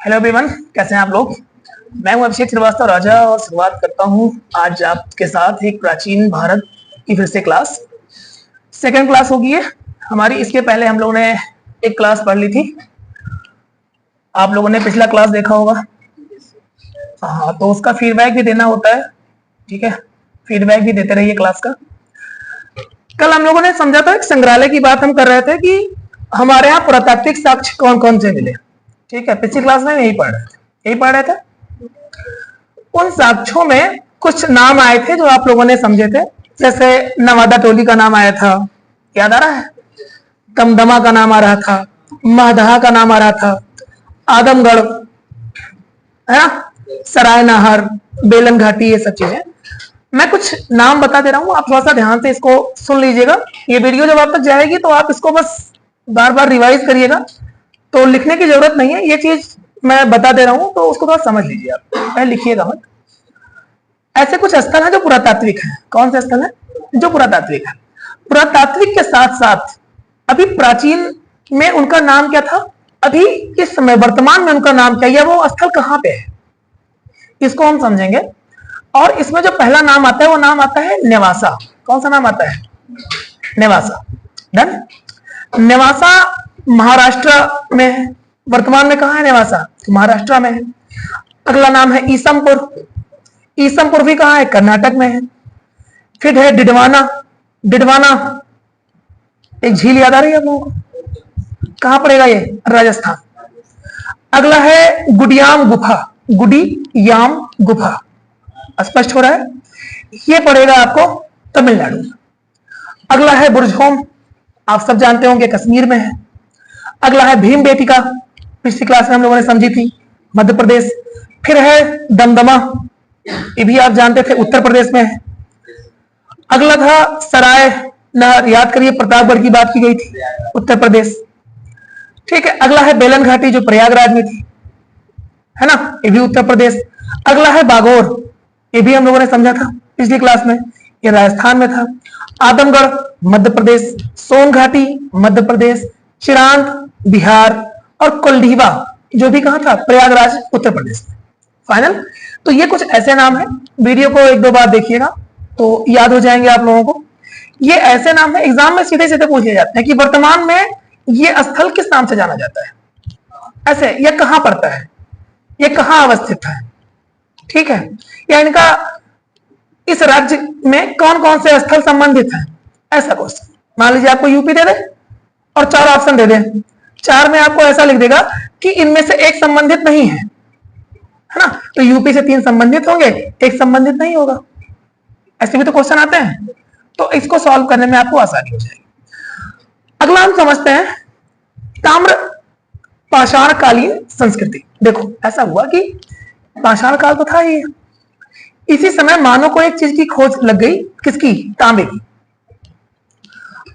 Hello everyone, कैसे हैं आप लोग। मैं हूं अभिषेक श्रीवास्तव राजा और शुरुआत करता हूं आज आपके साथ एक प्राचीन भारत की फिर से क्लास। सेकंड क्लास होगी ये हमारी। इसके पहले हम लोगों ने एक क्लास पढ़ ली थी। आप लोगों ने पिछला क्लास देखा होगा। हाँ, तो उसका फीडबैक भी देना होता है, ठीक है। फीडबैक भी देते रहिए क्लास का। कल हम लोगों ने समझा था, एक संग्रहालय की बात हम कर रहे थे कि हमारे यहाँ पुरातात्विक साक्ष्य कौन कौन से मिले, ठीक है। पिछली क्लास में यही पढ़ रहे थे। उन साक्ष्यों में कुछ नाम आए थे जो आप लोगों ने समझे थे। जैसे नवादा टोली का नाम आया था, याद आ रहा है। दमदमा का नाम आ रहा था, महदहा का नाम आ रहा था, आदमगढ़ है ना, सराय नाहर, बेलन घाटी, ये सब चीजें। मैं कुछ नाम बता दे रहा हूँ, आप थोड़ा सा ध्यान से इसको सुन लीजिएगा। ये वीडियो जब आप तक जाएगी तो आप इसको बस बार बार रिवाइज करिएगा, तो लिखने की जरूरत नहीं है। ये चीज मैं बता दे रहा हूं तो उसको थोड़ा समझ लीजिए, आप पहले लिखिएगा मत। ऐसे कुछ स्थल है जो पुरातात्विक है। कौन से स्थल है जो पुरातात्विक है? पुरातात्विक के साथ साथ अभी प्राचीन में उनका नाम क्या था, अभी इस समय वर्तमान में उनका नाम क्या, या वो स्थल कहां पे है, इसको हम समझेंगे। और इसमें जो पहला नाम आता है वो नाम आता है नेवासा। कौन सा नाम आता है? नेवासा। डन। नेवासा महाराष्ट्र में है। वर्तमान में कहां है नेवासा? महाराष्ट्र में है। अगला नाम है ईसमपुर। ईसमपुर भी कहां है? कर्नाटक में है। फिर है डिडवाना। डिडवाना एक झील याद आ रही है आप लोगों को? कहां पड़ेगा ये? राजस्थान। अगला है गुडियाम गुफा। गुडियाम गुफा, स्पष्ट हो रहा है? ये पड़ेगा आपको तमिलनाडु में। अगला है बुर्जहोम, आप सब जानते होंगे कश्मीर में है। अगला है भीम बेटिका, पिछली क्लास में हम लोगों ने समझी थी, मध्य प्रदेश। फिर है दमदमा, ये भी आप जानते थे उत्तर प्रदेश में है। अगला था सराय नहर, याद करिए प्रतापगढ़ की बात की गई थी, उत्तर प्रदेश, ठीक है। अगला है बेलन घाटी जो प्रयागराज में थी, है ना, ये भी उत्तर प्रदेश। अगला है बागोर, ये भी हम लोगों ने समझा था पिछली क्लास में, ये राजस्थान में था। आदमगढ़ मध्य प्रदेश, सोन घाटी मध्य प्रदेश, चिरांद बिहार, और कोल्डीवा जो भी कहां था? प्रयागराज उत्तर प्रदेश में। फाइनल। तो ये कुछ ऐसे नाम है, वीडियो को एक दो बार देखिएगा तो याद हो जाएंगे आप लोगों को। ये ऐसे नाम है, एग्जाम में सीधे सीधे पूछ लिए जाते हैं कि वर्तमान में ये स्थल किस नाम से जाना जाता है, ऐसे, ये कहां पड़ता है, ये कहां अवस्थित है, ठीक है, या इनका इस राज्य में कौन कौन से स्थल संबंधित हैं, ऐसा क्वेश्चन। मान लीजिए आपको यूपी दे दे और 4 ऑप्शन दे दे, 4 में आपको ऐसा लिख देगा कि इनमें से एक संबंधित नहीं है ना, तो यूपी से 3 संबंधित होंगे, एक संबंधित नहीं होगा। ऐसे भी तो क्वेश्चन आते हैं, तो इसको सॉल्व करने में आपको आसानी हो जाएगी। अगला हम समझते हैं ताम्र पाषाण कालीन संस्कृति। देखो ऐसा हुआ कि पाषाण काल तो था ही, इसी समय मानव को एक चीज की खोज लग गई, किसकी? तांबे की।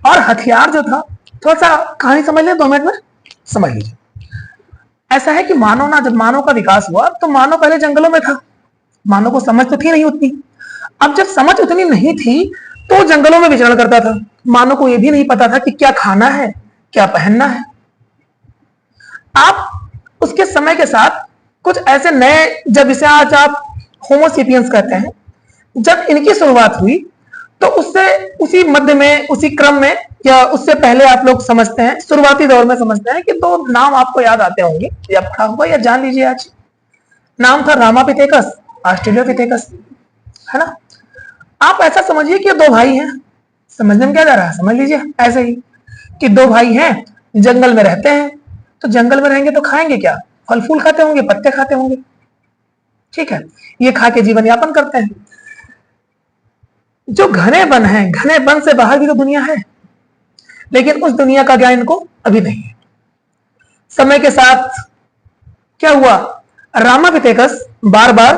और हथियार जो था, थोड़ा सा कहानी समझ लें 2 मिनट में, समझ लीजिए। ऐसा है कि मानव ना, जब मानव का विकास हुआ तो मानव पहले जंगलों में था, मानव को समझ तो थी नहीं उतनी। अब जब समझ उतनी नहीं थी तो जंगलों में विचरण करता था। मानव को यह भी नहीं पता था कि क्या खाना है, क्या पहनना है। आप उसके समय के साथ कुछ ऐसे नए, जब इसे आज आप होमोसेपियंस कहते हैं, जब इनकी शुरुआत हुई तो उससे उसी मध्य में, उसी क्रम में, या उससे पहले आप लोग समझते हैं, शुरुआती दौर में समझते हैं कि 2 नाम आपको याद आते होंगे, या पढ़ा होगा या जान लीजिए आज। नाम था रामापिथेकस, ऑस्ट्रेलियोपिथेकस, है ना। आप ऐसा समझिए कि 2 भाई हैं। समझने में क्या जा रहा है? समझ लीजिए ऐसे ही कि 2 भाई हैं, जंगल में रहते हैं। तो जंगल में रहेंगे तो खाएंगे क्या? फल फूल खाते होंगे, पत्ते खाते होंगे, ठीक है। ये खा के जीवन यापन करते हैं। जो घने वन है, घने वन से बाहर भी तो दुनिया है, लेकिन उस दुनिया का ज्ञान इनको अभी नहीं है। समय के साथ क्या हुआ? रामापिथेकस बार बार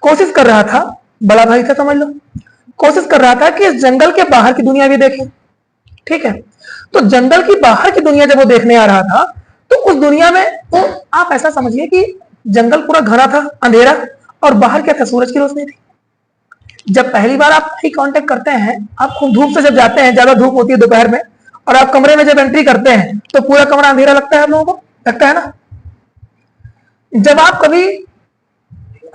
कोशिश कर रहा था, बड़ा भाई था समझ लो, कोशिश कर रहा था कि इस जंगल के बाहर की दुनिया भी देखे, ठीक है। तो जंगल की बाहर की दुनिया जब वो देखने आ रहा था तो उस दुनिया में वो, आप ऐसा समझिए कि जंगल पूरा घना था, अंधेरा, और बाहर क्या था? सूरज की रोशनी थी। जब पहली बार आप आई कांटेक्ट करते हैं, आप खूब धूप से जब जाते हैं, ज्यादा धूप होती है दोपहर में, और आप कमरे में जब एंट्री करते हैं तो पूरा कमरा अंधेरा लगता है आप लोगों को, लगता है ना। जब आप कभी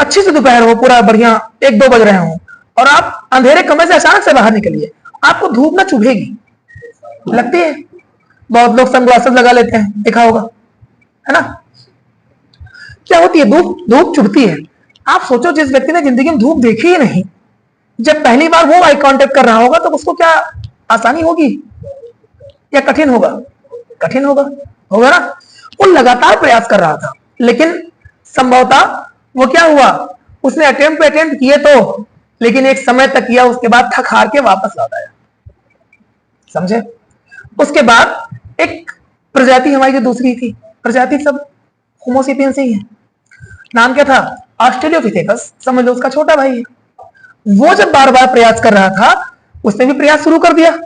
अच्छी से दोपहर हो, पूरा बढ़िया 1-2 बज रहे हो और आप अंधेरे कमरे से अचानक से बाहर निकलिए, आपको धूप ना चुभेगी, लगती है। बहुत लोग सनग्लासेस लगा लेते हैं, देखा होगा, है ना। क्या होती है, धूप चुभती है। आप सोचो जिस व्यक्ति ने जिंदगी में धूप देखी ही नहीं, जब पहली बार वो आई कांटेक्ट कर रहा होगा तो उसको क्या आसानी होगी या कठिन होगा? कठिन होगा, होगा ना। वो लगातार प्रयास कर रहा था, लेकिन संभवतः वो क्या हुआ, उसने अटेम्प्ट किए तो, लेकिन एक समय तक किया, उसके बाद थक हार के वापस लौट आया, समझे। उसके बाद एक प्रजाति हमारी जो दूसरी थी, प्रजाति सब होमोसेपियंस ही है। नाम क्या था? ऑस्ट्रेलियोपिथेकस, समझ लो उसका छोटा भाई है। वो जब बार बार प्रयास कर रहा था, उसने भी प्रयास शुरू कर दिया।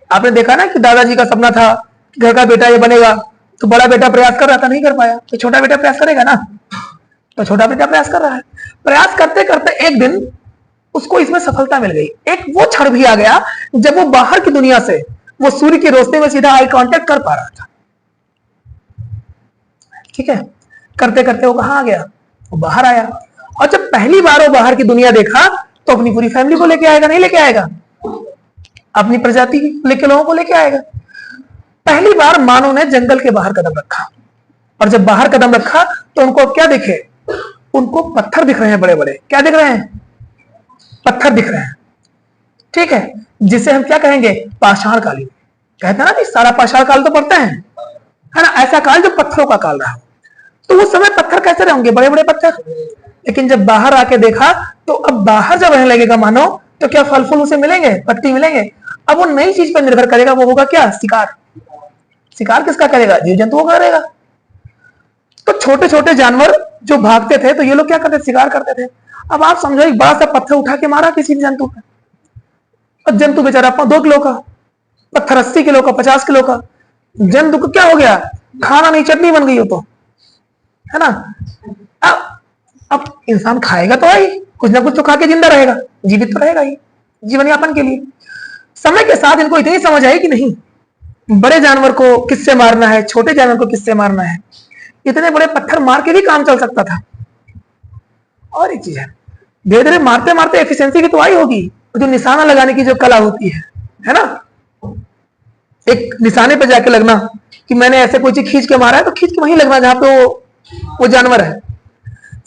आपने देखा ना कि दादाजी का सपना था घर का बेटा ये बनेगा, तो बड़ा बेटा प्रयास कर रहा था, नहीं कर पाया, तो छोटा बेटा प्रयास करेगा ना, तो छोटा बेटा प्रयास कर रहा है। प्रयास करते करते एक दिन उसको इसमें सफलता मिल गई। एक वो क्षण भी आ गया जब वो बाहर की दुनिया से, वो सूर्य की रोशनी में सीधा आई कांटेक्ट कर पा रहा था। ठीक है, करते करते वो कहां आ गया, वो बाहर आया। और जब पहली बार वो बाहर की दुनिया देखा तो अपनी पूरी फैमिली को लेके आएगा, नहीं लेके आएगा? अपनी प्रजाति लेके लोगों को लेके आएगा। पहली बार मानव ने जंगल के बाहर कदम रखा, और जब बाहर कदम रखा तो उनको क्या दिखे? उनको पत्थर दिख रहे हैं, बड़े बड़े। क्या दिख रहे हैं? पत्थर दिख रहे हैं। ठीक है, जिसे हम क्या कहेंगे? पाषाण कालीन। कहते हैं ना कि सारा पाषाण काल तो पड़ता है ना, ऐसा काल जो पत्थरों का काल रहा। तो उस समय पत्थर कैसे रहेंगे? बड़े बड़े पत्थर। लेकिन जब बाहर आके देखा तो अब बाहर जब रहने लगेगा मानो, तो क्या फल फूल उसे मिलेंगे, पत्ती मिलेंगे। अब वो नई चीज पर निर्भर करेगा, वो होगा क्या? शिकार। शिकार किसका करेगा? जीव जंतुओं का करेगा। तो छोटे छोटे जानवर जो भागते थे, तो ये लोग क्या करते थे? शिकार करते थे। अब आप समझो, एक बड़ा सा पत्थर उठा के मारा किसी जंतु पे, और जंतु बेचारा 2 किलो का, पत्थर 80 किलो का, 50 किलो का। जंतु को क्या हो गया? खाना नहीं, चटनी बन गई हो तो, है ना। अब इंसान खाएगा तो है, कुछ ना कुछ तो खा के जिंदा रहेगा, जीवित तो रहेगा ही जीवन यापन के लिए। समय के साथ इनको इतनी समझ आई कि नहीं, बड़े जानवर को किससे मारना है, छोटे जानवर को किससे मारना है। इतने बड़े पत्थर मार के भी काम चल सकता था। और एक चीज है, धीरे धीरे मारते मारते एफिशिएंसी की तो आई होगी, जो निशाना लगाने की जो कला होती है ना, एक निशाने पे जाके लगना कि मैंने ऐसे कोई चीज खींच के मारा है, तो खींच के वहीं लगना जहां पे वो जानवर है।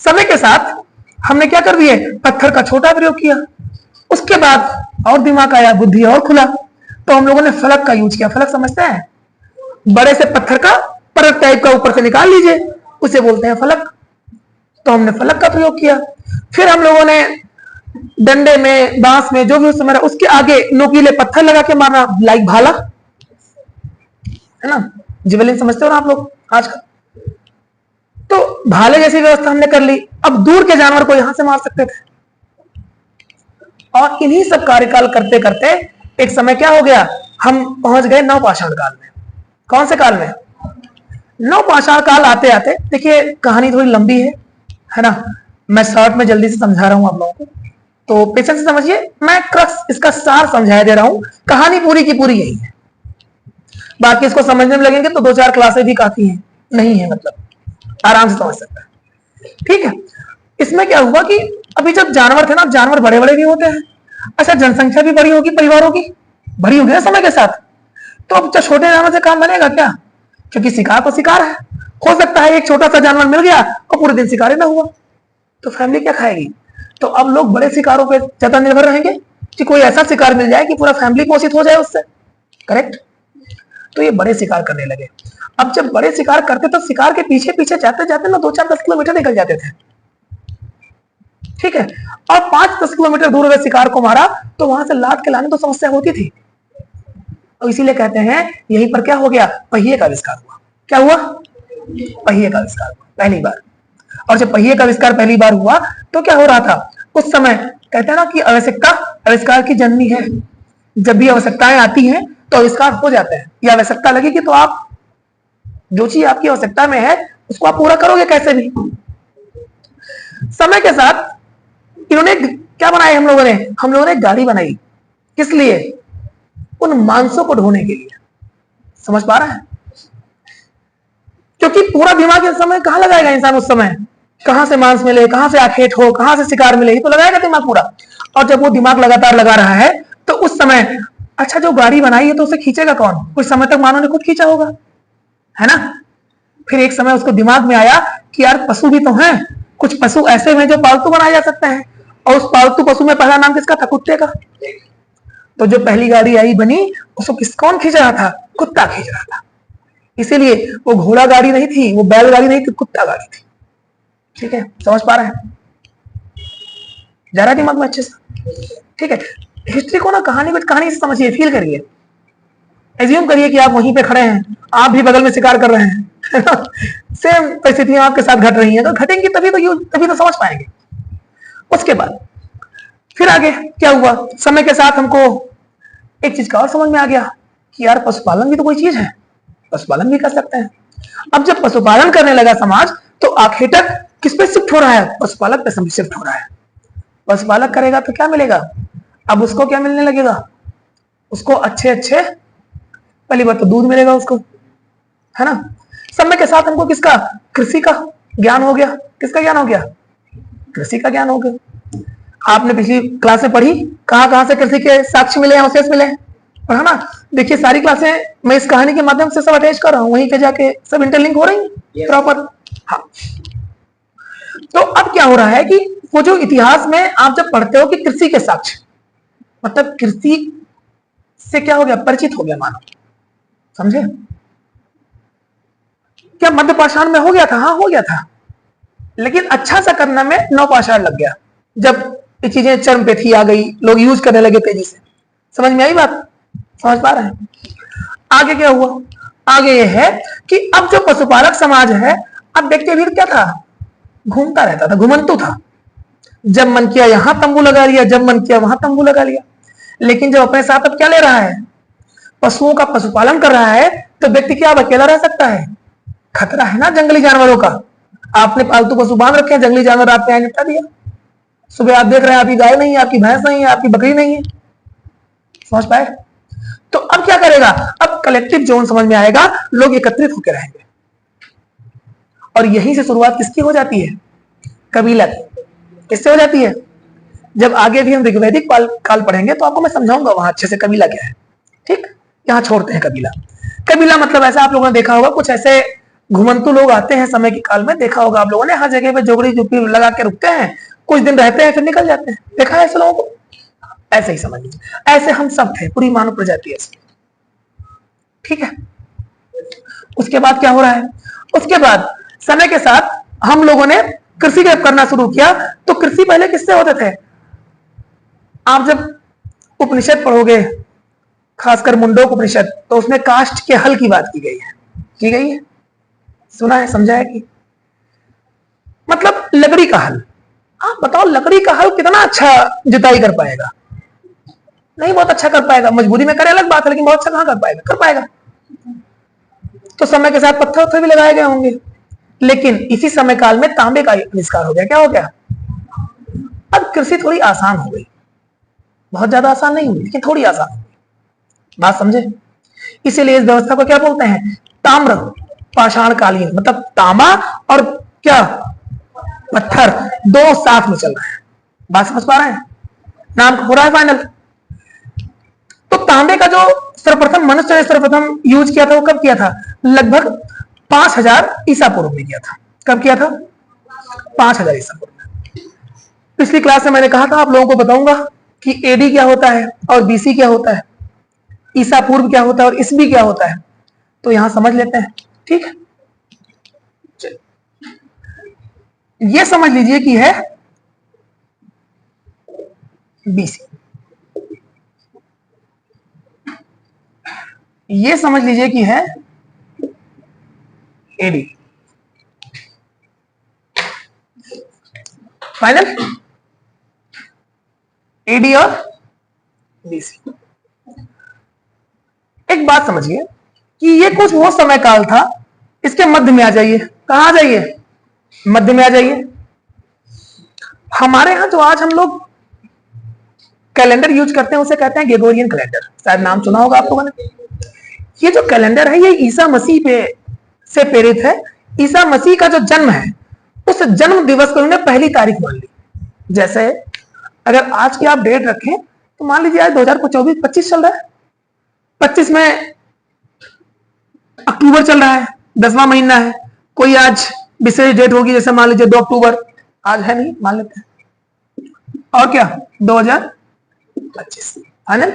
समय के साथ हमने क्या कर दिए? पत्थर का छोटा प्रयोग किया। उसके बाद और दिमाग आया, बुद्धि और खुला, तो हम लोगों ने फलक का यूज किया। फलक समझते हैं? बड़े से पत्थर का परत टाइप का ऊपर से निकाल लीजिए, उसे बोलते हैं फलक। तो हमने फलक का प्रयोग किया। फिर हम लोगों ने डंडे में, बांस में, जो भी उस समय उसके आगे नोकीले पत्थर लगा के मारना, लाइक भाला, है ना। जिवेलिन समझते हो ना आप लोग आजकल? तो भाले जैसी व्यवस्था हमने कर ली। अब दूर के जानवर को यहां से मार सकते थे। और इन्हीं सब कार्यकाल करते करते एक समय क्या हो गया, हम पहुंच गए नवपाषाण काल में। कौन से काल में? नवपाषाण काल आते आते, देखिए कहानी थोड़ी लंबी है ना, मैं शॉर्ट में जल्दी से समझा रहा हूं आप लोगों को, तो पेशेंस से समझिए। मैं क्रक्स, इसका सार समझा दे रहा हूं, कहानी पूरी की पूरी यही है। बाकी इसको समझने में लगेंगे तो 2-4 क्लासें भी काफी है, नहीं है मतलब, आराम से समझ सकता है। ठीक है, इसमें क्या हुआ कि अभी जब जानवर थे ना, जानवर बड़े बड़े भी होते हैं। अच्छा, जनसंख्या भी बड़ी होगी, परिवारों की बड़ी होगी ना समय के साथ। तो अब छोटे जानवर से काम बनेगा क्या? क्योंकि शिकार तो शिकार है। हो सकता है एक छोटा सा जानवर मिल गया और पूरे दिन शिकार ही ना हुआ, तो फैमिली क्या खाएगी? तो अब लोग बड़े शिकारों पर ज्यादा निर्भर रहेंगे कि कोई ऐसा शिकार मिल जाए कि पूरा फैमिली पोषित हो जाए उससे। करेक्ट? तो ये बड़े शिकार करने लगे। अब जब बड़े शिकार करते तो शिकार के पीछे पीछे जाते जाते ना 2-4-10 किलोमीटर निकल जाते थे। ठीक है, और 5-10 किलोमीटर दूर अगर शिकार को मारा तो वहां से लाद के लाने तो समस्या होती थी। और इसीलिए कहते हैं यहीं पर क्या हो गया? पहिए का आविष्कार हुआ। क्या हुआ? पहिए का आविष्कार हुआ पहली बार। और जब पहिए का आविष्कार पहली बार हुआ तो क्या हो रहा था उस समय? कहते हैं ना कि आवश्यकता आविष्कार की जननी है। जब भी आवश्यकताएं आती हैं तो आविष्कार हो जाते हैं। ये आवश्यकता लगेगी तो आप जो चीज आपकी आवश्यकता में है उसको आप पूरा करोगे कैसे भी। समय के साथ इन्होंने क्या बनाया? हम लोगों ने गाड़ी बनाई। किस लिए? उन मांसों को ढोने के लिए। समझ पा रहा है? क्योंकि पूरा दिमाग इस समय कहाँ लगाएगा इंसान उस समय, कहां से मांस मिले, कहां से आखेट हो, कहां से शिकार मिले, तो लगाएगा दिमाग पूरा। और जब वो दिमाग लगातार लगा रहा है तो उस समय अच्छा जो गाड़ी बनाई है तो उसे खींचेगा कौन? कुछ समय तक मानव ने खुद खींचा होगा, है ना। फिर एक समय उसको दिमाग में आया कि यार पशु भी तो हैं, कुछ पशु ऐसे हैं जो पालतू बनाए जा सकते हैं, और उस पालतू पशु में पहला नाम किसका था? कुत्ते का। तो जो पहली गाड़ी आई बनी उसको कौन खींच रहा था? कुत्ता खींच रहा था। इसीलिए वो घोड़ा गाड़ी नहीं थी, वो बैलगाड़ी नहीं थी, कुत्ता गाड़ी थी। ठीक है, समझ पा रहे हैं? जा रहा है दिमाग में अच्छे से? ठीक है, हिस्ट्री को ना कहानी से समझिए, फील करिए। एज्यूम करिए कि आप वहीं पे खड़े हैं, आप भी बगल में शिकार कर रहे हैं, सेम परिस्थितियां आपके साथ घट रही हैं, तो घटेंगी तभी तो समझ पाएंगे। उसके बाद फिर आगे क्या हुआ? समय के साथ हमको एक चीज का और समझ में आ गया कि यार पशुपालन भी तो कोई चीज है, पशुपालन भी कर सकते हैं। अब जब पशुपालन करने लगा समाज, तो आखेटक किस पे शिफ्ट हो रहा है? पशुपालक पे शिफ्ट हो रहा है। पशुपालक करेगा तो क्या मिलेगा? अब उसको क्या मिलने लगेगा? उसको अच्छे पहली बात तो दूध मिलेगा उसको, है ना। समय के साथ हमको किसका? कृषि का ज्ञान हो गया। किसका ज्ञान हो गया? कृषि का ज्ञान हो गया। आपने पिछली क्लास में पढ़ी, कहां से कृषि के साक्ष्य मिले हैं, अवशेष मिले हैं, पढ़ा ना। देखिए सारी क्लासें मैं इस कहानी के माध्यम से सब अटैच कर रहा हूं, वहीं पे जाके सब इंटरलिंक हो रही है प्रॉपर। हाँ, तो अब क्या हो रहा है कि वो जो इतिहास में आप जब पढ़ते हो कि कृषि के साक्ष्य, मतलब कृषि से क्या हो गया? परिचित हो गया मानव, समझे? क्या मध्य पाषाण में हो गया था? हाँ हो गया था, लेकिन अच्छा सा करने में नवपाषाण लग गया। जब ये चीजें चरम पे थी, आ गई, लोग यूज करने लगे तेजी से। समझ में आई बात? समझ पा रहे हैं? आगे क्या हुआ? आगे ये है कि अब जो पशुपालक समाज है, अब व्यक्ति क्या था? घूमता रहता था, घुमंतु था। जब मन किया यहां तंबू लगा लिया, जब मन किया वहां तंबू लगा लिया। लेकिन जब अपने साथ अब क्या ले रहा है? पशुओं का पशुपालन कर रहा है, तो व्यक्ति क्या अब अकेला रह सकता है? खतरा है ना जंगली जानवरों का। आपने पालतू पशु बांध रखे हैं, जंगली जानवर आपके यहाँ निपटा दिया। सुबह आप देख रहे हैं आपकी गाय नहीं है, आपकी भैंस नहीं है, आपकी बकरी नहीं है। समझ पाए? तो अब क्या करेगा? अब कलेक्टिव जोन समझ में आएगा, लोग एकत्रित होकर रहेंगे। और यहीं से शुरुआत किसकी हो जाती है? कबीला की। किससे हो जाती है? जब आगे भी हम ऋग्वैदिक काल पढ़ेंगे तो आपको मैं समझाऊंगा वहां अच्छे से कबीला क्या है। ठीक, यहां छोड़ते हैं कबीला। कबीला मतलब ऐसा आप लोगों ने देखा होगा, कुछ ऐसे घुमंतु लोग आते हैं समय के काल में, देखा होगा आप लोगों ने, हर जगह पे जोगड़ी झुप्पी लगा के रुकते हैं, कुछ दिन रहते हैं फिर निकल जाते हैं। देखा है ऐसे लोगों को? ऐसे ही समझ लीजिए, ऐसे हम सब थे, पूरी मानव प्रजाति ऐसी। ठीक है, उसके बाद क्या हो रहा है? उसके बाद समय के साथ हम लोगों ने कृषि करना शुरू किया। तो कृषि पहले किससे होते थे? आप जब उपनिषद पढ़ोगे, खासकर मुंडोक उपनिषद, तो उसमें काष्ठ के हल की बात की गई है। सुना है, समझा है कि मतलब लकड़ी का हल। आप बताओ लकड़ी का हल कितना अच्छा जुताई कर पाएगा? नहीं बहुत अच्छा कर पाएगा, मजबूरी में करे अलग बात है, लेकिन बहुत अच्छा कहां कर पाएगा? कर पाएगा। तो समय के साथ पत्थर भी लगाए गए होंगे, लेकिन इसी समय काल में तांबे का आविष्कार हो गया। क्या हो गया? अब कृषि थोड़ी आसान हो गई, बहुत ज्यादा आसान नहीं हुई, लेकिन थोड़ी आसान हो गई। बात समझे? इसीलिए इस व्यवस्था को क्या बोलते हैं? ताम्र पाषाण कालीन। मतलब तांबा और क्या? पत्थर, दो साथ में चल रहे हैं। बात समझ पा रहे हैं? नाम हो रहा है फाइनल। तो तांबे का जो सर्वप्रथम मनुष्य ने सर्वप्रथम यूज किया था, वो कब किया था? लगभग 5000 ईसा पूर्व में किया था। कब किया था? 5000 ईसा पूर्व में। पिछली क्लास में मैंने कहा था आप लोगों को बताऊंगा कि एडी क्या होता है और बीसी क्या होता है, ईसा पूर्व क्या होता है और ईसवी क्या होता है। तो यहां समझ लेते हैं। ठीक है, ये समझ लीजिए कि है बीसी, ये समझ लीजिए कि है एडी। फाइनल, एडी और बीसी। एक बात समझिए कि ये कुछ वो समय काल था, इसके मध्य में आ जाइए। कहां आ जाइए? मध्य में आ जाइए। हमारे यहां जो आज हम लोग कैलेंडर यूज करते हैं उसे कहते हैं ग्रेगोरियन कैलेंडर। शायद नाम सुना होगा आप लोगों ने। ये जो कैलेंडर है ये ईसा मसीह पे से प्रेरित है। ईसा मसीह का जो जन्म है उस जन्म दिवस को उन्होंने पहली तारीख मान ली। जैसे अगर आज की आप डेट रखें तो मान लीजिए आज 2024 25 चल रहा है, 25 में अक्टूबर चल रहा है, 10वां महीना है, कोई आज विशेष डेट होगी, जैसे मान लीजिए 2 अक्टूबर, आज है नहीं, मान लेते हैं, और क्या 2025 है ना।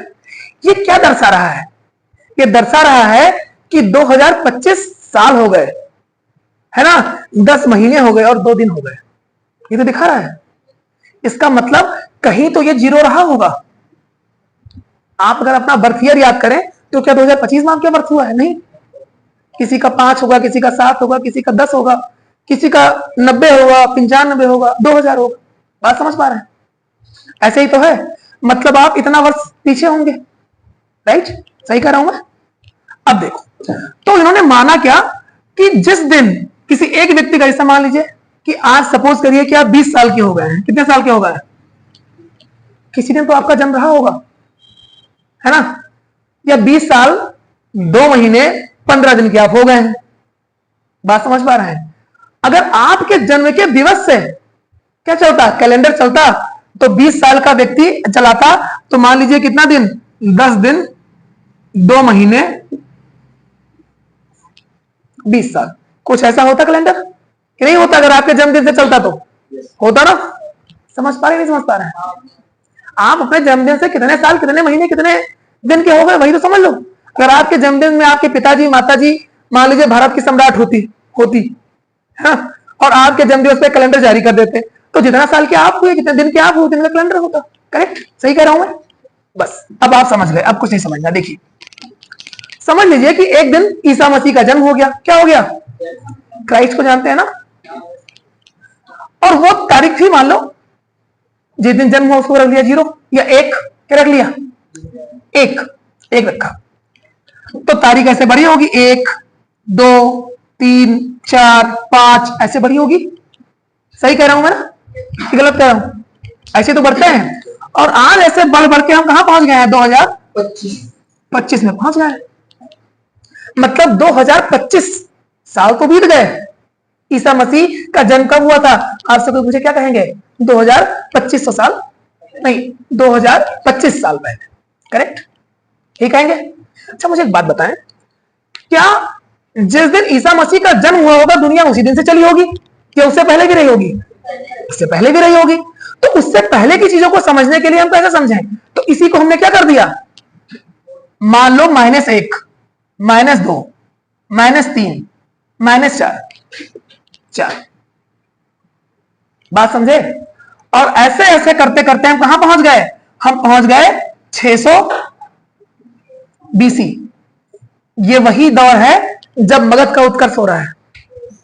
ये क्या दर्शा रहा है? ये दर्शा रहा है कि 2025 साल हो गए, है ना, 10 महीने हो गए और 2 दिन हो गए, ये तो दिखा रहा है। इसका मतलब कहीं तो ये जीरो रहा होगा। आप अगर अपना बर्थ ईयर याद करें तो क्या 2025 में आपका बर्थ हुआ है? नहीं, किसी का 5 होगा, किसी का 7 होगा, किसी का 10 होगा, किसी का 90 होगा, 95 होगा, 2000 होगा। बात समझ पा रहे हैं? ऐसे ही तो है, मतलब आप इतना वर्ष पीछे होंगे, राइट? सही कह रहा हूं मैं? अब देखो, तो इन्होंने माना क्या कि जिस दिन किसी एक व्यक्ति का, जैसे मान लीजिए कि आज सपोज करिए कि आप 20 साल के हो गए हैं, कितने साल के हो गए? किसी दिन तो आपका जन्म रहा होगा, है ना, या 20 साल 2 महीने 15 दिन के आप हो गए हैं। बात समझ पा रहे हैं? अगर आपके जन्म के दिवस से क्या चलता, कैलेंडर चलता, तो 20 साल का व्यक्ति चलाता, तो मान लीजिए कितना दिन, 10 दिन 2 महीने 20 साल, कुछ ऐसा होता कैलेंडर कि नहीं होता? अगर आपके जन्मदिन से चलता तो होता ना। समझ पा रहे नहीं समझ पा रहे हैं? आप अपने जन्मदिन से कितने साल, कितने महीने, कितने दिन के हो गए, वही तो समझ लो। अगर आपके जन्मदिन में आपके पिताजी माताजी मान लीजिए भारत की सम्राट होती है, और आपके जन्मदिवस पे कैलेंडर जारी कर देते, तो जितना साल के आप हुए, कितने दिन के आप हुए, उतने कैलेंडर होता। करेक्ट? सही कह रहा हूं मैं? बस अब आप समझ गए, अब कुछ नहीं समझना। देखिए, समझ लीजिए कि एक दिन ईसा मसीह का जन्म हो गया। क्या हो गया? क्राइस्ट को जानते हैं ना, और वो तारीख थी, मान लो जिस दिन जन्म हुआ उसको रख लिया 0 या 1, क्या रख लिया? 1 रखा, तो तारीख ऐसे बढ़ी होगी, 1 2 3 4 5 ऐसे बढ़ी होगी। सही कह रहा हूं मैं ना, गलत कह रहा हूं? ऐसे तो बढ़ते हैं, और आज ऐसे बढ़ बढ़ के हम कहां पहुंच गए हैं? 2025 में पहुंच गए। मतलब 2025 साल तो बीत गए। ईसा मसीह का जन्म कब हुआ था? आपसे कोई पूछे क्या कहेंगे? 2500 साल नहीं, 2025 साल पहले। करेक्ट? ठीक कहेंगे? अच्छा, मुझे एक बात बताएं, क्या जिस दिन ईसा मसीह का जन्म हुआ होगा दुनिया उसी दिन से चली होगी, क्या उससे पहले भी रही होगी? उससे पहले भी रही होगी। तो उससे पहले की चीजों को समझने के लिए हम कैसे समझें? तो इसी को हमने क्या कर दिया, मान लो -1 -2 -3 -4 बात समझे? और ऐसे ऐसे करते करते हम कहां पहुंच गए? हम पहुंच गए 600 BC। ये वही दौर है जब मगध का उत्कर्ष हो रहा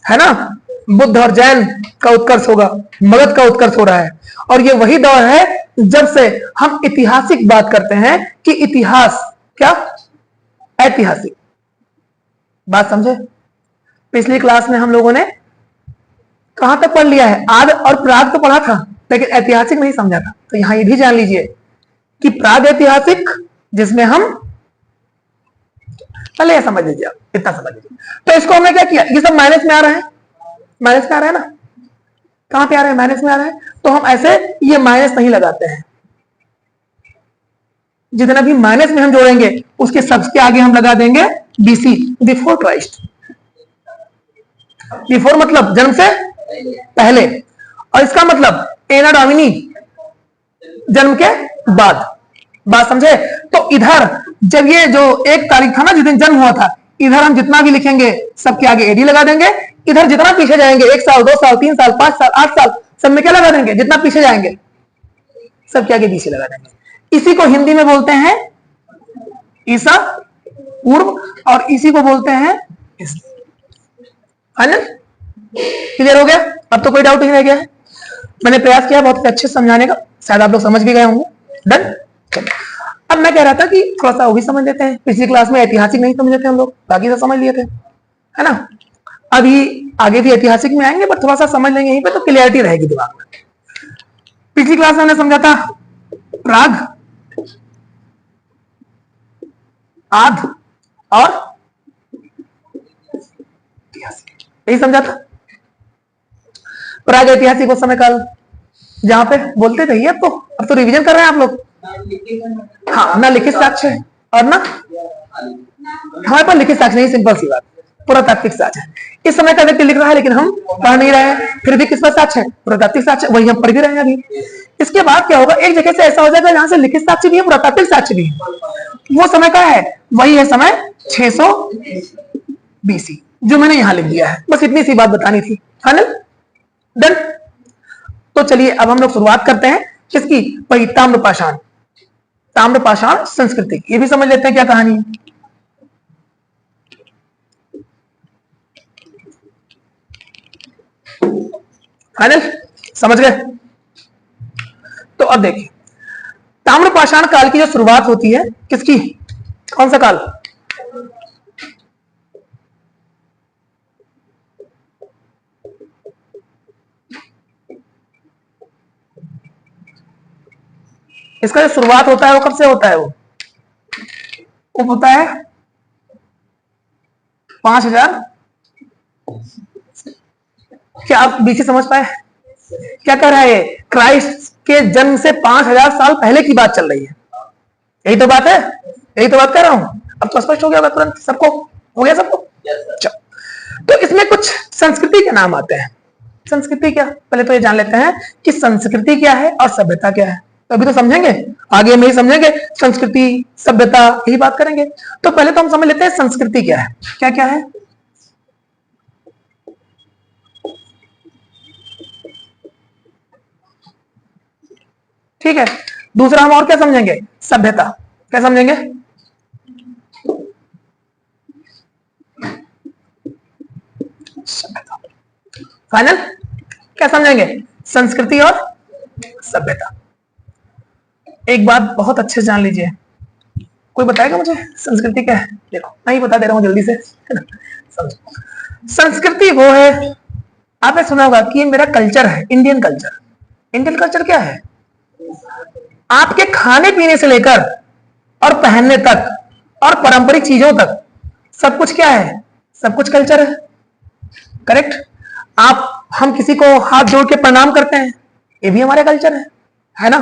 है ना, बुद्ध और जैन का उत्कर्ष होगा, मगध का उत्कर्ष हो रहा है। और ये वही दौर है जब से हम ऐतिहासिक बात करते हैं कि इतिहास क्या? ऐतिहासिक। बात समझे? पिछली क्लास में हम लोगों ने कहां तक पढ़ लिया है? आद और प्राग तो पढ़ा था, लेकिन ऐतिहासिक नहीं समझा था। तो यहां ये भी जान लीजिए कि प्राग ऐतिहासिक, जिसमें हम पहले समझ लीजिए, आप इतना समझ लीजिए। तो इसको हमने क्या किया? ये सब माइनस में आ रहा है, माइनस में आ रहा है ना, कहां पे आ रहा है? माइनस में आ रहा है। तो हम ऐसे ये माइनस नहीं लगाते हैं, जितना भी माइनस में हम जोड़ेंगे उसके सबसे आगे हम लगा देंगे BC, बिफोर क्राइस्ट। बिफोर मतलब जन्म से पहले, और इसका मतलब एना डोमिनी, जन्म के बाद। बात समझे? तो इधर जब ये जो 1 तारीख था ना, जिस दिन जन्म हुआ था, इधर हम जितना भी लिखेंगे सबके आगे AD लगा देंगे। इधर जितना पीछे जाएंगे, 1 साल 2 साल 3 साल 5 साल 8 साल, सब में क्या लगा देंगे? जितना पीछे जाएंगे सबके आगे BC लगा देंगे। इसी को हिंदी में बोलते हैं ईसा पूर्व, और इसी को बोलते हैं फाइनल। क्लियर हो गया? अब तो कोई डाउट नहीं रह गया है। मैंने प्रयास किया बहुत अच्छे से समझाने का, शायद आप लोग समझ भी गए होंगे। डन? अब मैं कह रहा था कि थोड़ा सा वो भी समझ लेते हैं। पिछली क्लास में ऐतिहासिक नहीं समझे थे हम लोग, बाकी सब समझ लिए थे, है ना। अभी आगे भी ऐतिहासिक में आएंगे, पर थोड़ा सा समझ लेंगे यहीं पे, तो क्लियरिटी रहेगी दिमाग में। पिछली क्लास में हमने समझा था प्राग, आद और यही समझा था। प्राग ऐतिहासिक वो समय काल जहां पे बोलते थे, अब तो रिवीजन कर रहे हैं आप लोग। हाँ, ना लिखित साक्ष्य है और ना हमारे पास लिखित साक्ष्य नहीं, सिंपल सी बात, पुरातात्विक साक्ष्य है। इस समय का व्यक्ति लिख रहा है लेकिन हम पढ़ नहीं रहे हैं, फिर भी किस पर साक्ष्य है? पुरातात्विक साक्ष्य, वही हम पढ़ भी रहे हैं अभी। इसके बाद क्या होगा, एक जगह से ऐसा हो जाएगा जहां से लिखित साक्ष्य भी है, पुरातात्विक साक्ष्य भी है। वो समय का है, वही है समय 600 BC, जो मैंने यहां लिख दिया है। बस इतनी सी बात बतानी थी। Final done. तो चलिए अब हम लोग शुरुआत करते हैं किसकी? वही ताम्रपाषाण, ताम्रपाषाण संस्कृति। ये भी समझ लेते हैं क्या कहानी है। फाइनल समझ गए? तो अब देखिए, ताम्रपाषाण काल की जो शुरुआत होती है किसकी? कौन सा काल? इसका जो शुरुआत होता है वो कब से होता है? वो होता है 5000। क्या आप बीसी समझ पाए? क्या कह रहा है? क्राइस्ट के जन्म से 5000 साल पहले की बात चल रही है। यही तो बात है, यही तो बात कर रहा हूं। अब तो स्पष्ट हो गया तुरंत सबको, हो गया सबको? तो इसमें कुछ संस्कृति के नाम आते हैं। संस्कृति क्या? पहले तो ये जान लेते हैं कि संस्कृति क्या है और सभ्यता क्या है। तो अभी तो समझेंगे, आगे में ही समझेंगे। संस्कृति सभ्यता यही बात करेंगे। तो पहले तो हम समझ लेते हैं संस्कृति क्या है। क्या क्या है? ठीक है। दूसरा हम और क्या समझेंगे? सभ्यता। क्या समझेंगे? सभ्यता। फाइनल क्या समझेंगे? संस्कृति और सभ्यता। एक बात बहुत अच्छे से जान लीजिए। कोई बताएगा मुझे संस्कृति क्या है? देखो मैं ही बता दे रहा हूं जल्दी से। संस्कृति वो है, आपने सुना होगा कि ये मेरा कल्चर है, इंडियन कल्चर। इंडियन कल्चर क्या है? आपके खाने पीने से लेकर और पहनने तक और पारंपरिक चीजों तक सब कुछ क्या है? सब कुछ कल्चर है। करेक्ट। हम किसी को हाथ जोड़ के प्रणाम करते हैं, ये भी हमारा कल्चर है ना?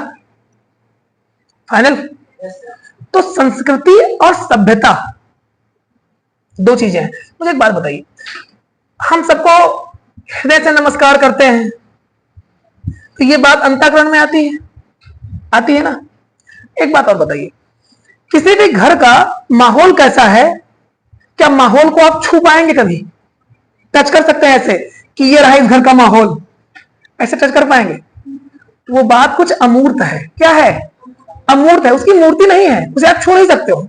फाइनल। तो संस्कृति और सभ्यता दो चीजें हैं। मुझे एक बात बताइए, हम सबको हृदय से नमस्कार करते हैं, तो ये बात अंतःकरण में आती है? आती है ना? एक बात और बताइए, किसी भी घर का माहौल कैसा है? क्या माहौल को आप छू पाएंगे? कभी टच कर सकते हैं ऐसे कि ये रहा इस घर का माहौल? ऐसे टच कर पाएंगे? वो बात कुछ अमूर्त है। क्या है? अमूर्त है, उसकी मूर्ति नहीं है, उसे आप छू नहीं सकते हो।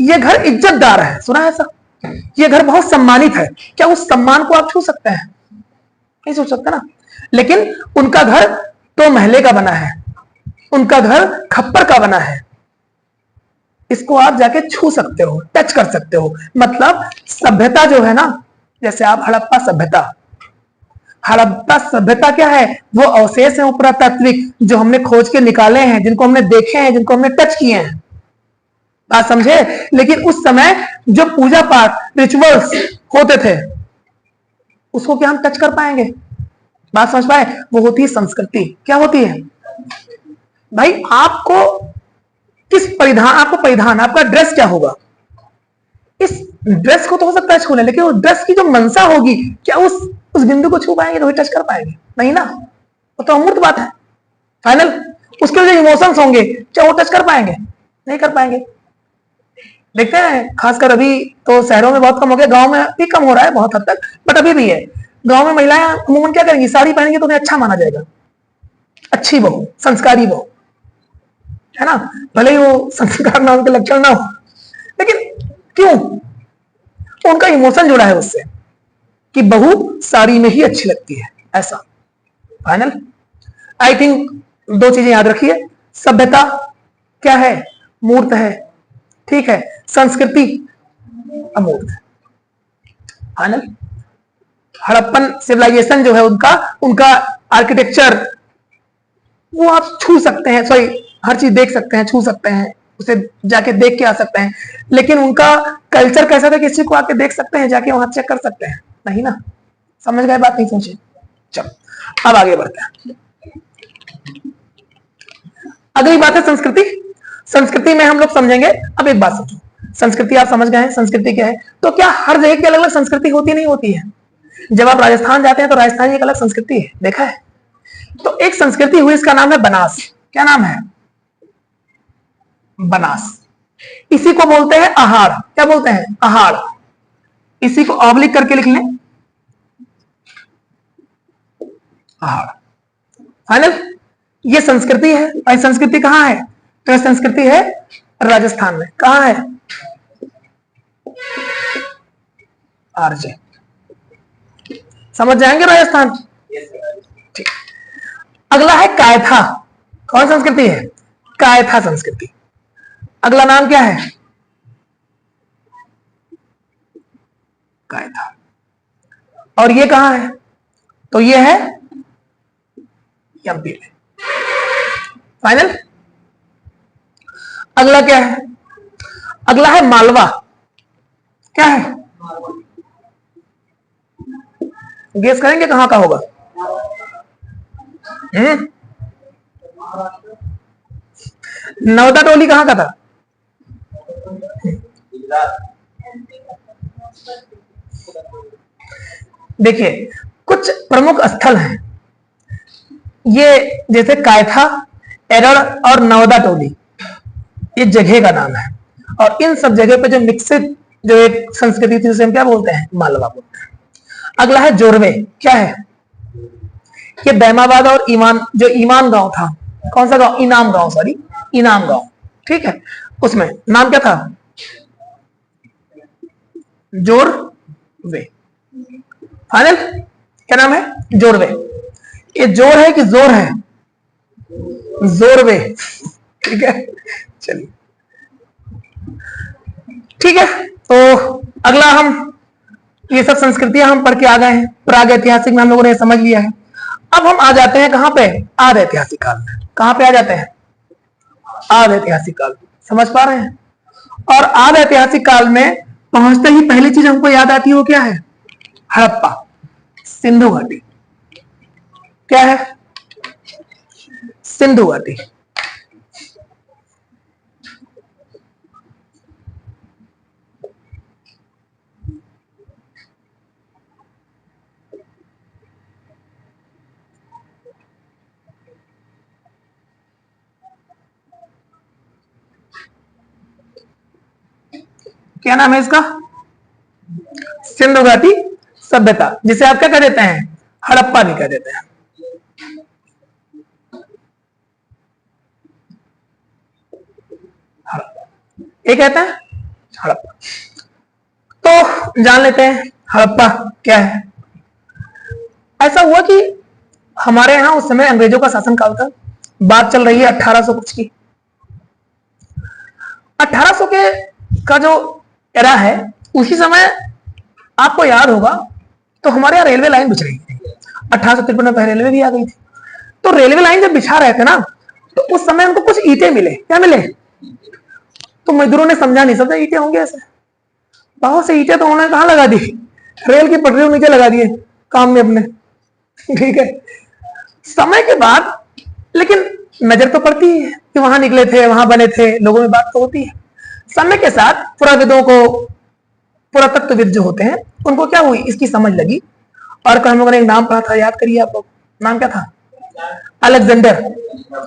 ये घर इज्जतदार है, सुना है ऐसा? ये घर बहुत सम्मानित है, क्या उस सम्मान को आप छू सकते हैं? नहीं छू सकते ना। लेकिन उनका घर तो महले का बना है, उनका घर खप्पर का बना है, इसको आप जाके छू सकते हो, टच कर सकते हो। मतलब सभ्यता जो है ना, जैसे आप हड़प्पा सभ्यता, हड़प्पा सभ्यता क्या है? वो अवशेष है पुरातात्विक जो हमने खोज के निकाले हैं, जिनको हमने देखे हैं, जिनको हमने टच किए हैं। बात समझे? लेकिन उस समय जो पूजा पाठ रिचुअल्स होते थे, उसको क्या हम टच कर पाएंगे? बात समझ पाए? वो होती है संस्कृति। क्या होती है भाई? आपको किस परिधान, आपको परिधान, आपका ड्रेस क्या होगा? इस ड्रेस को तो हो सकता है छू लें, लेकिन उस ड्रेस की जो मनसा होगी, क्या उस बिंदु को छू पाएंगे? तो टच कर पाएंगे? नहीं ना, वो तो अमूर्त बात है। फाइनल। उसके जो इमोशंस होंगे, क्या वो टच कर पाएंगे? नहीं कर पाएंगे। देखते हैं, खासकर अभी तो शहरों में बहुत कम हो गया, गांव में भी कम हो रहा है बहुत हद तक, बट अभी भी है। गांव में महिलाएं अमूमन क्या करेंगी? साड़ी पहनेंगी तो उन्हें अच्छा माना जाएगा, अच्छी बहू, संस्कारी बहू, है ना? भले ही वो संस्कार नाम के लक्षण ना हो, लेकिन क्यों? तो उनका इमोशन जुड़ा है उससे कि बहू साड़ी में ही अच्छी लगती है, ऐसा। फाइनल। आई थिंक दो चीजें याद रखिए, सभ्यता क्या है? मूर्त है, ठीक है। संस्कृति अमूर्त है। फाइनल। हड़प्पन सिविलाइजेशन जो है उनका आर्किटेक्चर, वो आप छू सकते हैं, सॉरी, हर चीज देख सकते हैं, छू सकते हैं, उसे जाके देख के आ सकते हैं। लेकिन उनका कल्चर कैसा था, किसी को आके देख सकते हैं, जाके वहां चेक कर सकते हैं? नहीं ना। समझ गए बात, नहीं समझे? चलो अब आगे बढ़ते हैं। अगली बात है संस्कृति। संस्कृति में हम लोग समझेंगे, अब एक बात सोचो, संस्कृति आप समझ गए हैं, संस्कृति क्या है? तो क्या हर जगह की अलग अलग संस्कृति होती नहीं होती है? जब आप राजस्थान जाते हैं तो राजस्थान की एक अलग संस्कृति है, देखा है? तो एक संस्कृति हुई, इसका नाम है बनास। क्या नाम है? बनास। इसी को बोलते हैं आहार। क्या बोलते हैं? आहार। इसी को ऑब्लिक करके लिख लें, आहार। फाइनल। ये संस्कृति है, और संस्कृति कहां है? तो यह संस्कृति है राजस्थान में। कहां है? आरजे। समझ जाएंगे राजस्थान? ठीक। अगला है कायथा। कौन संस्कृति है? कायथा संस्कृति। अगला नाम क्या है? कायथा। और ये कहां है? तो ये है एमपी में। फाइनल। अगला क्या है? अगला है मालवा। क्या है? गेस करेंगे कहां का होगा? नवदा टोली कहां का था? देखिए कुछ प्रमुख स्थल हैं ये, जैसे कायथा, एरड़ और नवदा टोली, ये जगह का नाम है। और इन सब जगह पे जो मिक्सित जो एक संस्कृति थी उसे हम क्या बोलते हैं? मालवा बोलते हैं। अगला है जोरवे। क्या है? ये दैमाबाद और जो ईमान गांव था, कौन सा गांव? इनाम गांव, सॉरी इनाम गांव, ठीक है, उसमें नाम क्या था? जोरवे। फाइनल। क्या नाम है? जोरवे। ये जोर है कि जोर है? जोरवे। ठीक है, चलिए ठीक है। तो अगला हम ये सब संस्कृतियां हम पढ़ के आ गए हैं। प्राग ऐतिहासिक में हम लोगों ने समझ लिया है। अब हम आ जाते हैं कहां पे? आद ऐतिहासिक काल में। कहां पे आ जाते हैं? आद ऐतिहासिक काल। समझ पा रहे हैं? और आद ऐतिहासिक काल में पहुंचते ही पहली चीज हमको याद आती है वो क्या है? हड़प्पा, सिंधु घाटी। क्या है? सिंधु घाटी। क्या नाम है इसका? सिंधु घाटी सभ्यता, जिसे आप क्या कह देते हैं? हड़प्पा भी कह देते हैं। ये कहते हैं हड़प्पा। तो जान लेते हैं हड़प्पा क्या है। ऐसा हुआ कि हमारे यहां उस समय अंग्रेजों का शासनकाल था। बात चल रही है 1800 कुछ की। 1800 के का जो एरा है, उसी समय आपको याद होगा तो हमारे यहाँ रेलवे लाइन बिछ रही थी। 1853 में पहले रेलवे भी आ गई थी। तो रेलवे लाइन जब बिछा रहे थे ना, तो उस समय उनको कुछ ईंटें मिले। क्या मिले? तो मजदूरों ने समझा नहीं सकता ईंटें होंगे ऐसे। बहुत से ईंटें तो उन्होंने कहां लगा दी? रेल की पटरियों नीचे लगा दिए काम में अपने। ठीक है। समय के बाद लेकिन नजर तो पड़ती है कि वहां निकले थे, वहां बने थे, लोगों में बात तो होती है। समय के साथ पुराविदों को, पुरातत्वविद जो होते हैं, उनको क्या हुई? इसकी समझ लगी। और हम लोगों ने एक नाम पढ़ा था, याद करिए आप लोग। नाम क्या था? Alexander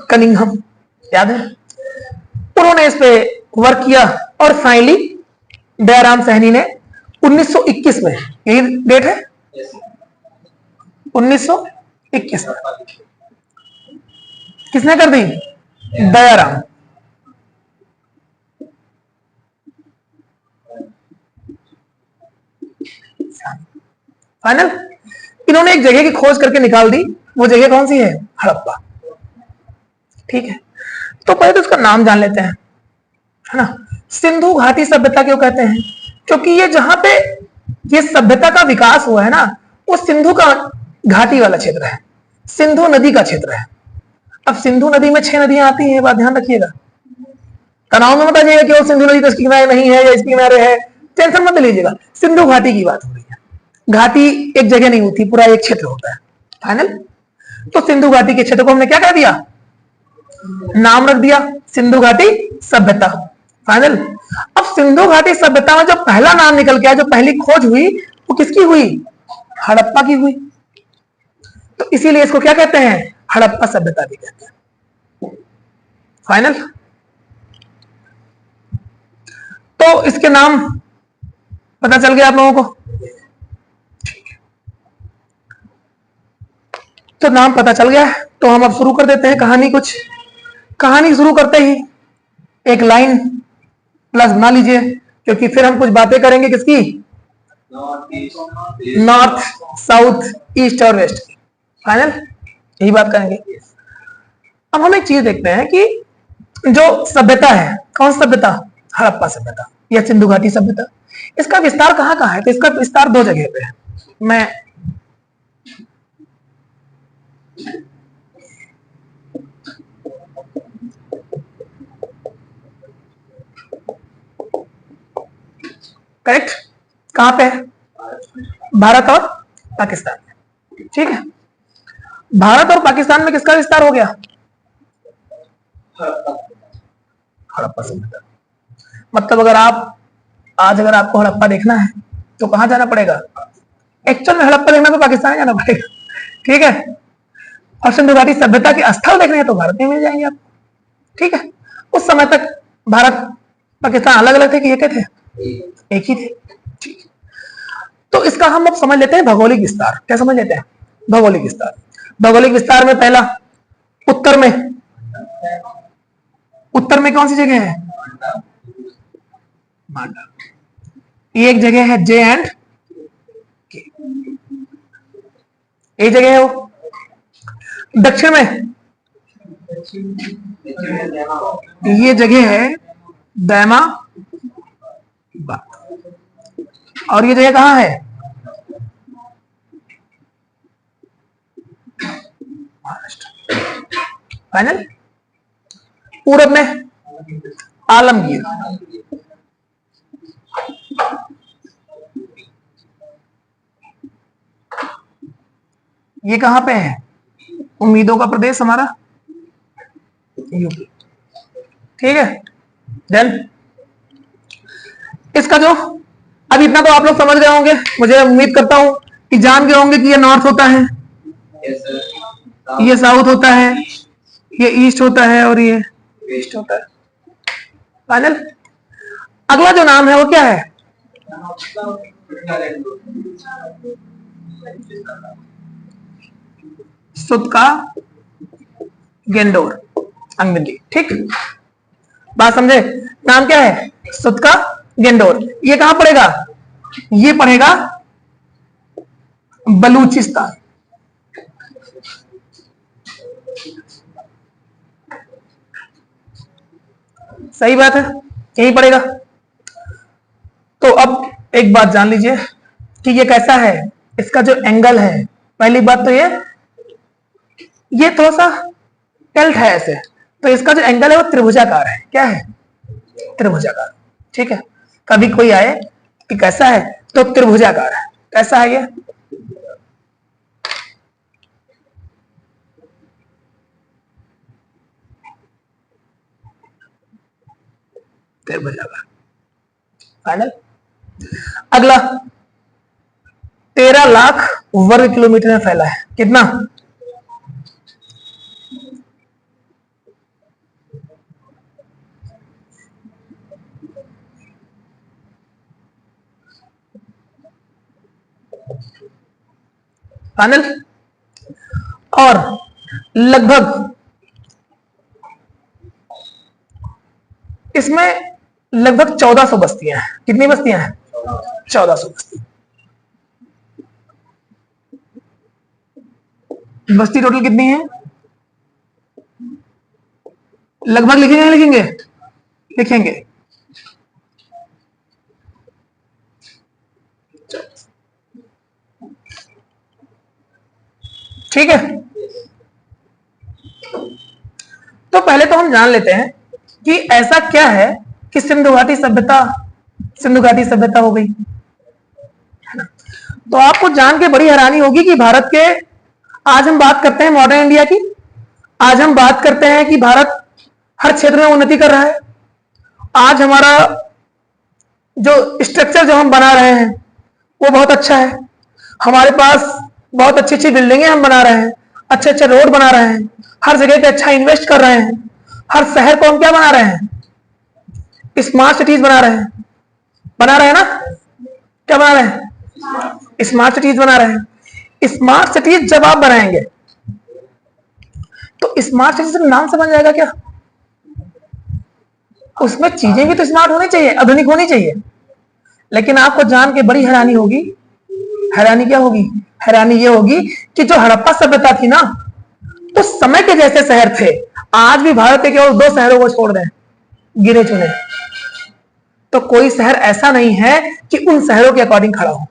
Cunningham. याद है? उन्होंने इस पे वर्क किया और फाइनली दयाराम सहनी ने 1921 में, यही डेट है 1921 में, किसने कर दी? दयाराम। फाइनल। इन्होंने एक जगह की खोज करके निकाल दी। वो जगह कौन सी है? हड़प्पा। ठीक है। तो पहले तो इसका नाम जान लेते हैं, है ना। सिंधु घाटी सभ्यता क्यों कहते हैं? क्योंकि ये जहां पे ये सभ्यता का विकास हुआ है ना, वो सिंधु का घाटी वाला क्षेत्र है, सिंधु नदी का क्षेत्र है। अब सिंधु नदी में 6 नदियां आती हैं, बात ध्यान रखिएगा। तनाव में मत आइएगा कि वो सिंधु नदी तो इसके किनारे नहीं है या इसके किनारे है, टेंशन मत लीजिएगा। सिंधु घाटी की बात हो रही है। घाटी एक जगह नहीं होती, पूरा एक क्षेत्र होता है। फाइनल। तो सिंधु घाटी के क्षेत्र को हमने क्या कर दिया, नाम रख दिया सिंधु घाटी सभ्यता। फाइनल। अब सिंधु घाटी सभ्यता में जो पहला नाम निकल के आया, जो पहली खोज हुई, वो किसकी हुई, हड़प्पा की हुई। तो इसीलिए इसको क्या कहते हैं, हड़प्पा सभ्यता भी कहते हैं। फाइनल। तो इसके नाम पता चल गया आप लोगों को, तो नाम पता चल गया। तो हम अब शुरू कर देते हैं कहानी। कुछ कहानी शुरू करते ही एक लाइन प्लस बना लीजिए, क्योंकि फिर हम कुछ बातें करेंगे किसकी, नॉर्थ, साउथ, ईस्ट और वेस्ट की। फाइनल, यही बात करेंगे। अब हम एक चीज देखते हैं कि जो सभ्यता है, कौन सभ्यता, हड़प्पा सभ्यता या सिंधु घाटी सभ्यता, इसका विस्तार कहाँ कहाँ है, तो इसका विस्तार दो जगह पे है। मैं करेक्ट, कहां पे है, भारत और पाकिस्तान में। ठीक है, भारत और पाकिस्तान में किसका विस्तार हो गया, हड़प्पा सभ्यता। मतलब अगर आप आज अगर आपको हड़प्पा देखना है तो कहां जाना पड़ेगा, एक्चुअल में हड़प्पा देखना तो पाकिस्तान जाना पड़ेगा। ठीक है, और सिंधु घाटी सभ्यता के स्थल देखने हैं तो भारत में मिल जाएंगे आपको। ठीक है, उस समय तक भारत पाकिस्तान अलग अलग थे कि एक थे, एक ही थे। ठीक, तो इसका हम अब समझ लेते हैं भौगोलिक विस्तार। क्या समझ लेते हैं, भौगोलिक विस्तार। भौगोलिक विस्तार में पहला उत्तर में कौन सी जगह है, मांडा। ये एक जगह है जे एंड के, एक जगह है वो। दक्षिण में ये जगह है दैमा, और ये जगह कहां है, महाराष्ट्र। फाइनल। पूरब में आलमगीर, ये कहां पे है, उम्मीदों का प्रदेश हमारा यूपी। ठीक है, देन इसका जो, अब इतना तो आप लोग समझ गए होंगे, मुझे उम्मीद करता हूं कि जान गए होंगे कि ये नॉर्थ होता है, ये साउथ होता है, ये ईस्ट होता है और ये वेस्ट होता है। फाइनल। अगला जो नाम है वो क्या है, सुतका गेंडोर अंगमिली। ठीक, बात समझे, नाम क्या है, सुतका गेंडोर। ये कहां पड़ेगा, ये पड़ेगा बलूचिस्तान। सही बात है, यही पड़ेगा। तो अब एक बात जान लीजिए कि ये कैसा है, इसका जो एंगल है, पहली बात तो ये थोड़ा सा टिल्ट है ऐसे, तो इसका जो एंगल है वो त्रिभुजाकार है। क्या है, त्रिभुजाकार। ठीक है, कभी कोई आए कि कैसा है, तो त्रिभुजाकार है। कैसा है ये, त्रिभुजाकार। फाइनल। अगला 13 लाख वर्ग किलोमीटर में फैला है। कितना, फाइनल। और लगभग इसमें लगभग 1400 बस्तियां हैं। कितनी बस्तियां हैं, 1400 बस्ती। बस्ती टोटल कितनी है, लगभग लिखेंगे नहीं लिखेंगे, लिखेंगे। ठीक है, तो पहले तो हम जान लेते हैं कि ऐसा क्या है कि सिंधु घाटी सभ्यता हो गई, है ना। तो आपको जान के बड़ी हैरानी होगी कि भारत के, आज हम बात करते हैं मॉडर्न इंडिया की, आज हम बात करते हैं कि भारत हर क्षेत्र में उन्नति कर रहा है। आज हमारा जो स्ट्रक्चर जो हम बना रहे हैं वो बहुत अच्छा है। हमारे पास बहुत अच्छी अच्छी बिल्डिंगें हम बना रहे हैं, अच्छे अच्छे रोड बना रहे हैं, हर जगह पे अच्छा इन्वेस्ट कर रहे हैं। हर शहर को हम क्या बना रहे हैं? स्मार्ट सिटीज बना रहे हैं, बना रहे हैं ना? क्या बना रहे हैं? स्मार्ट सिटीज बना रहे हैं। स्मार्ट सिटीज जब आप बनाएंगे तो स्मार्ट सिटीज का नाम समझ आएगा क्या? उसमें चीजें भी तो स्मार्ट होनी चाहिए, आधुनिक होनी चाहिए। लेकिन आपको जान के बड़ी हैरानी होगी, हैरानी क्या होगी? हैरानी ये होगी कि जो हड़प्पा सभ्यता थी ना, तो समय के जैसे शहर थे। आज भी भारत के केवल 2 शहरों को छोड़ दें, गिने चुने, तो कोई शहर ऐसा नहीं है कि उन शहरों के अकॉर्डिंग खड़ा हो।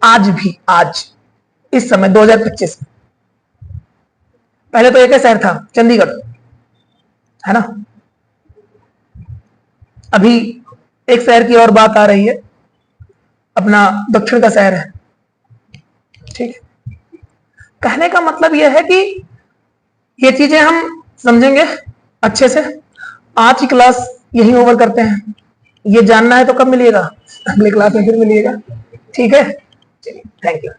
आज भी, आज इस समय 2025 में, पहले तो एक ही शहर था, चंडीगढ़, है ना? अभी एक शहर की और बात आ रही है, अपना दक्षिण का शहर है। ठीक है, कहने का मतलब यह है कि ये चीजें हम समझेंगे अच्छे से। आज की क्लास यही ओवर करते हैं। ये जानना है तो कब मिलिएगा? अगले क्लास में फिर मिलिएगा। ठीक है, चलिए, थैंक यू।